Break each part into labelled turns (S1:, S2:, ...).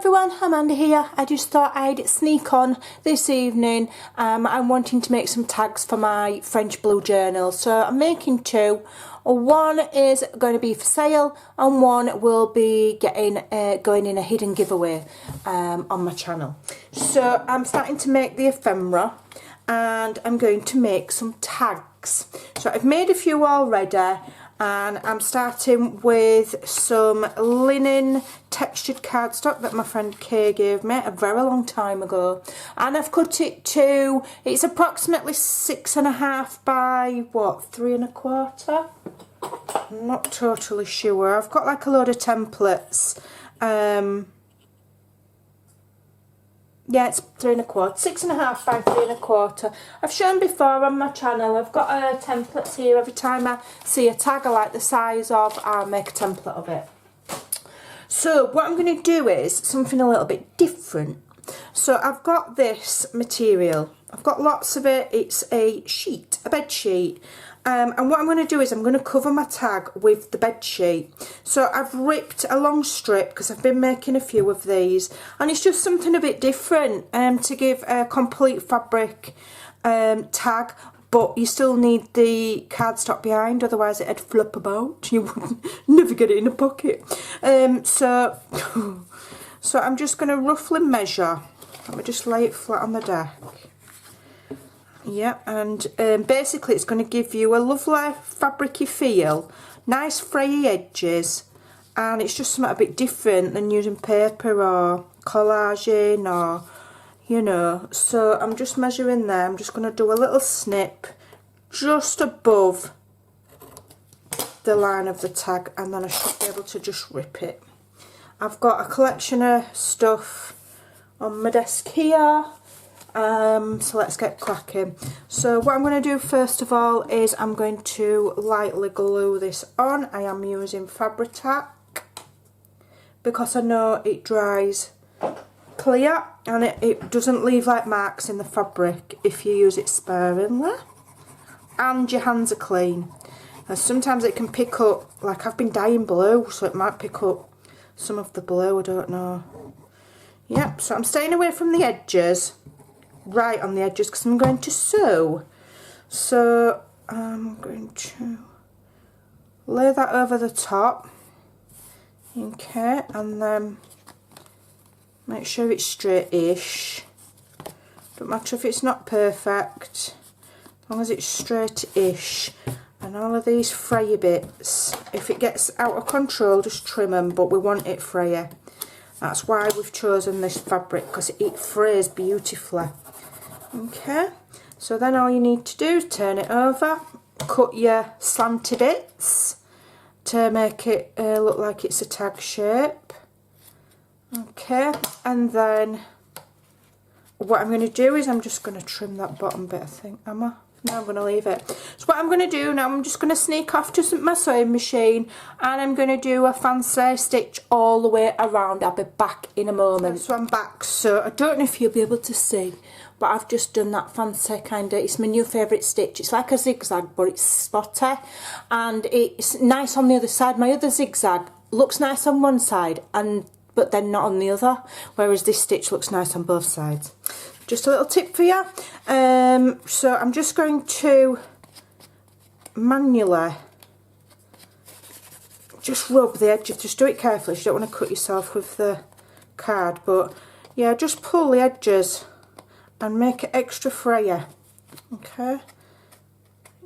S1: everyone, Amanda here. I just thought I'd sneak on this evening. I'm wanting to make some tags for my French blue journal, so I'm making two. One is going to be for sale and one will be going in a hidden giveaway on my channel. So I'm starting to make the ephemera and I'm going to make some tags. So I've made a few already. And I'm starting with some linen textured cardstock that my friend Kay gave me a very long time ago. And I've cut it to, it's approximately 6.5 by, what, 3.25? I'm not totally sure. I've got like a load of templates. Yeah, it's 3.25, 6.5 by 3.25. I've shown before on my channel. I've got templates here. Every time I see a tag I like the size of, I'll make a template of it. So what I'm going to do is something a little bit different. So I've got this material. I've got lots of it. It's a sheet, a bed sheet. And what I'm going to do is I'm going to cover my tag with the bed sheet. So I've ripped a long strip because I've been making a few of these, and it's just something a bit different to give a complete fabric tag, but you still need the cardstock behind, otherwise it'd flip about. You would never get it in a pocket. So I'm just going to roughly measure. Let me just lay it flat on the deck. Yeah, and basically it's going to give you a lovely fabricy feel, nice frayy edges, and it's just something a bit different than using paper or collaging or, you know. So I'm just measuring there. I'm just going to do a little snip just above the line of the tag, and then I should be able to just rip it. I've got a collection of stuff on my desk here. So let's get cracking. So what I'm going to do first of all is I'm going to lightly glue this on. I am using Fabri-Tac because I know it dries clear and it doesn't leave like marks in the fabric if you use it sparingly, and your hands are clean. And sometimes it can pick up, like I've been dyeing blue, so it might pick up some of the blue, I don't know. Yep, so I'm staying away from the edges, right on the edges, because I'm going to sew. So I'm going to lay that over the top, okay, and then make sure it's straight-ish. Don't matter if it's not perfect, as long as it's straight-ish. And all of these frayer bits, if it gets out of control, just trim them, but we want it frayer. That's why we've chosen this fabric, because it frays beautifully. Okay, so then all you need to do is turn it over, cut your slanted bits to make it look like it's a tag shape. Okay, and then what I'm going to do is I'm just going to trim that bottom bit, I think. Am I? No, I'm going to leave it. So what I'm going to do now, I'm just going to sneak off to my sewing machine and I'm going to do a fancy stitch all the way around. I'll be back in a moment. So I'm back. So I don't know if you'll be able to see, but I've just done that fancy kind of, it's my new favourite stitch. It's like a zigzag, but it's spotty and it's nice on the other side. My other zigzag looks nice on one side but then not on the other, whereas this stitch looks nice on both sides. Just a little tip for you. So I'm just going to manually just rub the edges. Just do it carefully. You don't want to cut yourself with the card, but yeah, just pull the edges and make it extra frayer. Okay,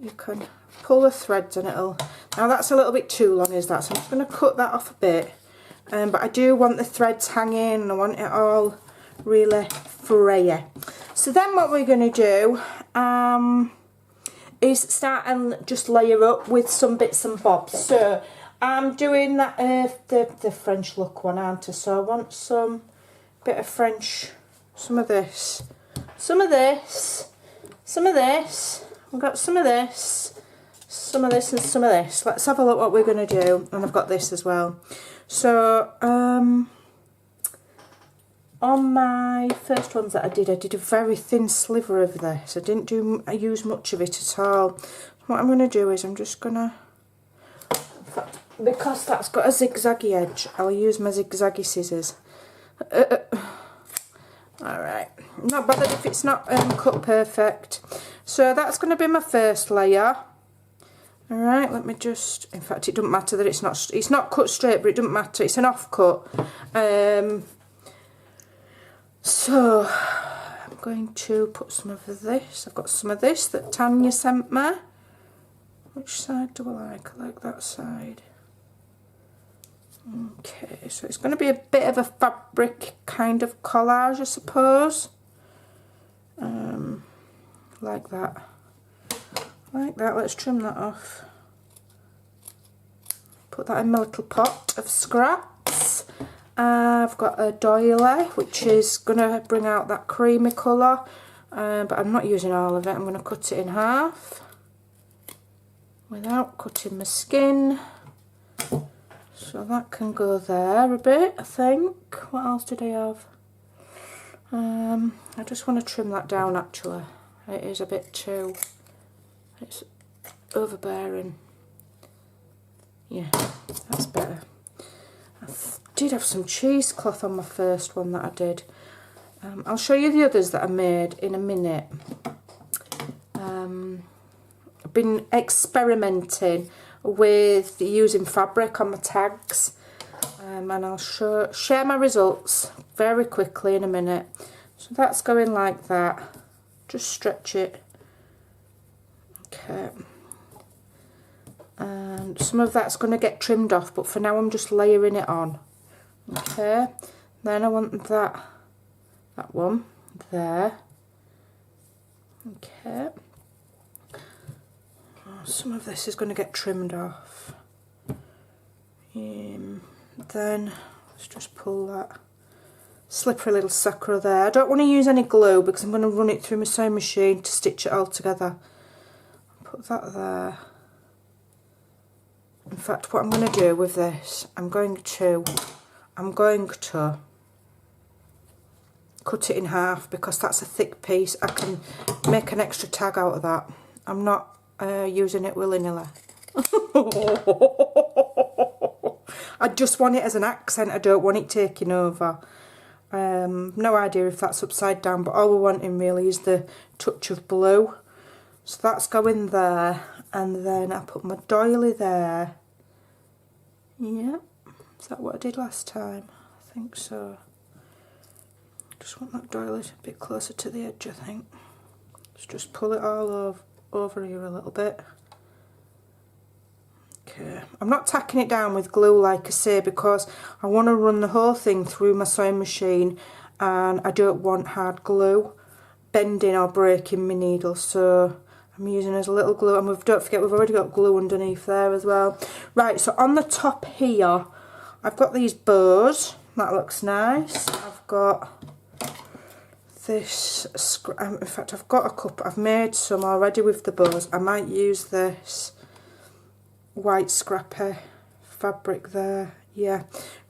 S1: you can pull the threads and it'll. Now that's a little bit too long, is that? So I'm just going to cut that off a bit. But I do want the threads hanging and I want it all really frayer. So then what we're going to do is start and just layer up with some bits and bobs. So I'm doing that the French look one, aren't I? So I want some bit of French, some of this, some of this, some of this. We've got some of this, some of this and some of this. Let's have a look what we're going to do. And I've got this as well. So on my first ones that I did a very thin sliver of this. I didn't use much of it at all. What I'm going to do is I'm just going to, because that's got a zigzaggy edge, I'll use my zigzaggy scissors. Alright, not bothered if it's not cut perfect. So that's going to be my first layer. Alright, let me just, in fact it doesn't matter that it's not cut straight, but it doesn't matter, it's an off cut. So I'm going to put some of this. I've got some of this that Tanya sent me. Which side do I like? I like that side. Okay, so it's going to be a bit of a fabric kind of collage, I suppose. Like that. Like that. Let's trim that off. Put that in my little pot of scraps. I've got a doily, which is going to bring out that creamy colour, but I'm not using all of it. I'm going to cut it in half without cutting my skin. So that can go there a bit, I think. What else did I have? I just want to trim that down actually. It is a bit too, it's overbearing. Yeah, that's better. I did have some cheesecloth on my first one that I did. I'll show you the others that I made in a minute. I've been experimenting with using fabric on my tags, and I'll share my results very quickly in a minute. So that's going like that. Just stretch it. Okay. And some of that's going to get trimmed off, but for now I'm just layering it on. Okay. Then I want that one there. Okay. Some of this is going to get trimmed off. Then let's just pull that slippery little sucker there. I don't want to use any glue because I'm going to run it through my sewing machine to stitch it all together. Put that there. In fact, what I'm going to do with this, I'm going to cut it in half because that's a thick piece. I can make an extra tag out of that. I'm not using it willy-nilly. I just want it as an accent. I don't want it taking over. No idea if that's upside down, but all we're wanting really is the touch of blue. So that's going there, and then I put my doily there. Yeah, is that what I did last time? I think so. Just want that doily a bit closer to the edge, I think. Let's just pull it all over here a little bit. Okay, I'm not tacking it down with glue like I say because I want to run the whole thing through my sewing machine and I don't want hard glue bending or breaking my needle, so I'm using as little glue, and don't forget we've already got glue underneath there as well. Right, so on the top here I've got these bows, that looks nice. I've got this, in fact I've got a couple, I've made some already with the bows. I might use this white scrappy fabric there. Yeah,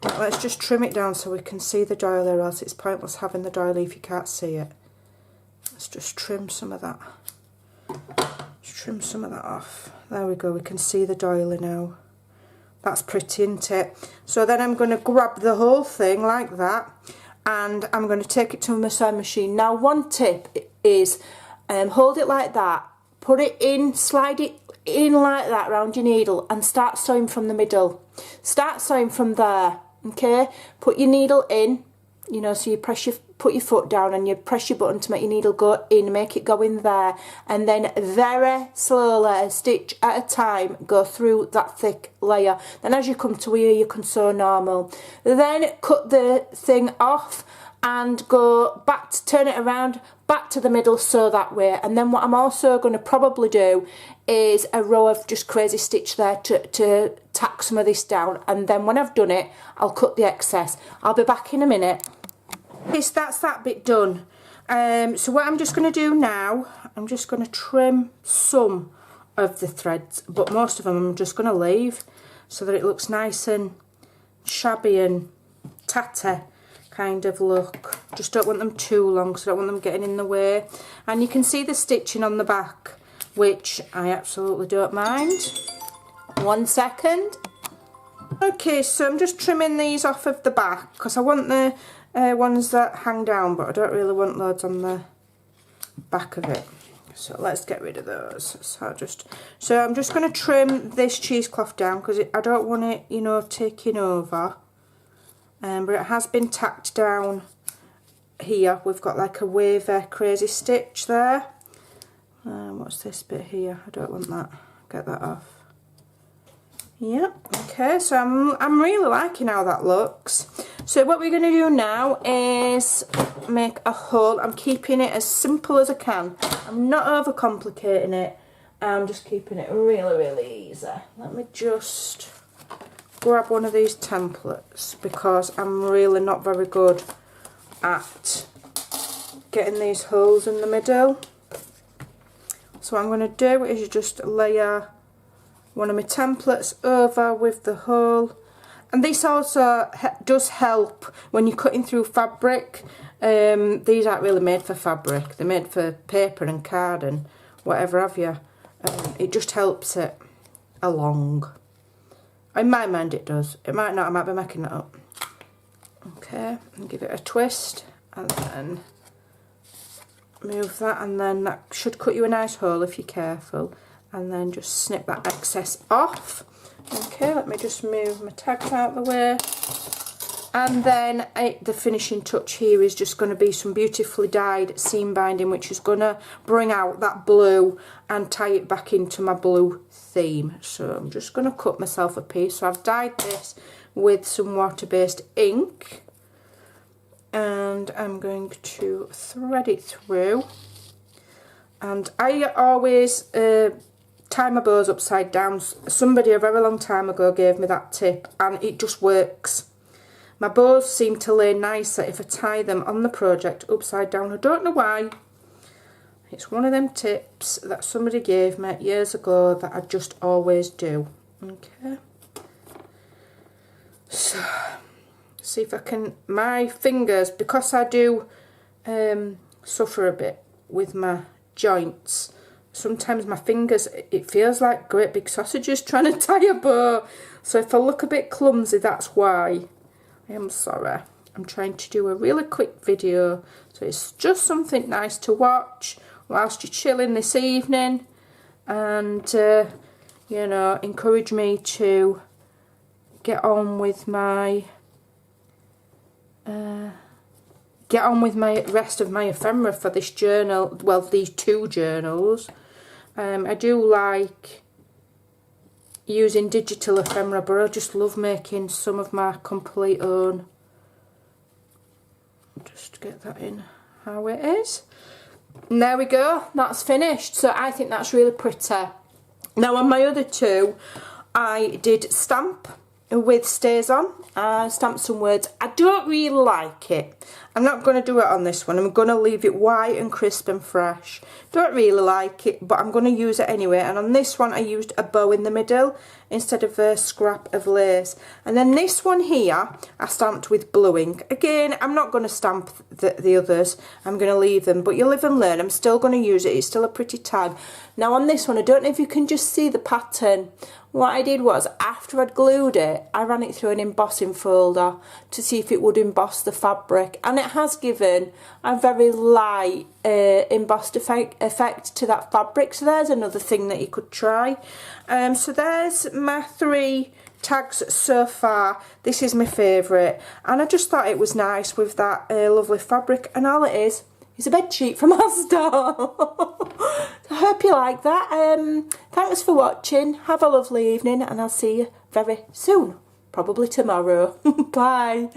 S1: right, let's just trim it down so we can see the doily, or else it's pointless having the doily if you can't see it. Let's just trim some of that. Let's trim some of that off. There we go, we can see the doily now. That's pretty, isn't it? So then I'm going to grab the whole thing like that and I'm going to take it to my sewing machine. Now one tip is hold it like that, put it in, slide it in like that around your needle and start sewing from the middle. Start sewing from there, okay? Put your needle in, you know, so you put your foot down and you press your button to make your needle go in, make it go in there, and then very slowly, a stitch at a time, go through that thick layer. Then as you come to here, you can sew normal. Then cut the thing off and go back to turn it around, back to the middle, sew that way. And then what I'm also going to probably do is a row of just crazy stitch there to tack some of this down, and then when I've done it I'll cut the excess. I'll be back in a minute. Yes, that's that bit done. So what I'm just going to do now, I'm just going to trim some of the threads, but most of them I'm just going to leave so that it looks nice and shabby and tatty kind of look. Just don't want them too long because I don't want them getting in the way. And you can see the stitching on the back, which I absolutely don't mind. 1 second. Okay, so I'm just trimming these off of the back because I want the ones that hang down, but I don't really want loads on the back of it. So let's get rid of those. So I'm just going to trim this cheesecloth down because I don't want it, you know, taking over. But it has been tacked down here. We've got like a wavy crazy stitch there. What's this bit here? I don't want that. Get that off. Yep. Okay, so I'm really liking how that looks. So what we're going to do now is make a hole. I'm keeping it as simple as I can. I'm not overcomplicating it. I'm just keeping it really, really easy. Let me just grab one of these templates because I'm really not very good at getting these holes in the middle. So what I'm going to do is just layer one of my templates over with the hole. And this also does help when you're cutting through fabric. These aren't really made for fabric. They're made for paper and card and whatever have you. It just helps it along. In my mind it does. It might not. I might be making that up. Okay, and give it a twist and then move that, and then that should cut you a nice hole if you're careful, and then just snip that excess off. Okay, let me just move my tags out of the way, and then the finishing touch here is just going to be some beautifully dyed seam binding, which is going to bring out that blue and tie it back into my blue theme. So I'm just going to cut myself a piece. So I've dyed this with some water-based ink, and I'm going to thread it through. And I always tie my bows upside down. Somebody a very long time ago gave me that tip and it just works. My bows seem to lay nicer if I tie them on the project upside down. I don't know why. It's one of them tips that somebody gave me years ago that I just always do. Okay. So, see if I can, my fingers, because I do suffer a bit with my joints, sometimes my fingers, it feels like great big sausages trying to tie a bow. So if I look a bit clumsy, that's why. I am sorry. I'm trying to do a really quick video, so it's just something nice to watch whilst you're chilling this evening, and you know, encourage me to get on with my rest of my ephemera for this journal. Well, these two journals. I do like using digital ephemera, but I just love making some of my complete own. Just get that in how it is. And there we go, that's finished. So I think that's really pretty. Now on my other two, I did stamp with stays on. I stamped some words. I don't really like it. I'm not going to do it on this one. I'm going to leave it white and crisp and fresh. Don't really like it, but I'm going to use it anyway. And on this one I used a bow in the middle instead of a scrap of lace. And then this one here I stamped with blue ink. Again, I'm not going to stamp the others. I'm going to leave them, but you live and learn. I'm still going to use it. It's still a pretty tag. Now on this one, I don't know if you can just see the pattern. What I did was, after I'd glued it, I ran it through an embossing folder to see if it would emboss the fabric, and it has given a very light embossed effect to that fabric. So there's another thing that you could try. So there's my 3 tags so far. This is my favourite, and I just thought it was nice with that lovely fabric, and all it is a bed sheet from Asda. I hope you like that. Thanks for watching. Have a lovely evening, and I'll see you very soon. Probably tomorrow. Bye.